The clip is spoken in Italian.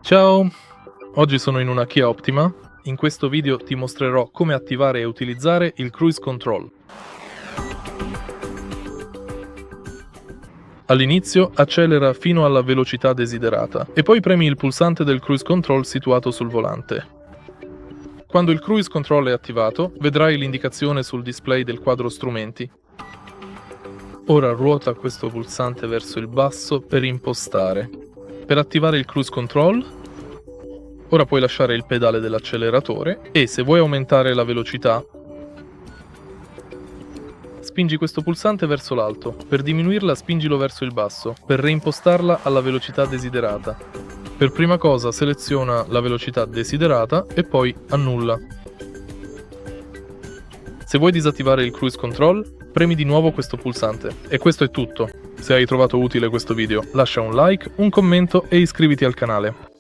Ciao! Oggi sono in una KIA Optima. In questo video ti mostrerò come attivare e utilizzare il Cruise Control. All'inizio accelera fino alla velocità desiderata e poi premi il pulsante del Cruise Control situato sul volante. Quando il Cruise Control è attivato, vedrai l'indicazione sul display del quadro strumenti. Ora ruota questo pulsante verso il basso per impostare. Per attivare il Cruise Control, ora puoi lasciare il pedale dell'acceleratore e se vuoi aumentare la velocità, spingi questo pulsante verso l'alto. Per diminuirla spingilo verso il basso, per reimpostarla alla velocità desiderata. Per prima cosa seleziona la velocità desiderata e poi annulla. Se vuoi disattivare il Cruise Control, premi di nuovo questo pulsante. E questo è tutto. Se hai trovato utile questo video, lascia un like, un commento e iscriviti al canale.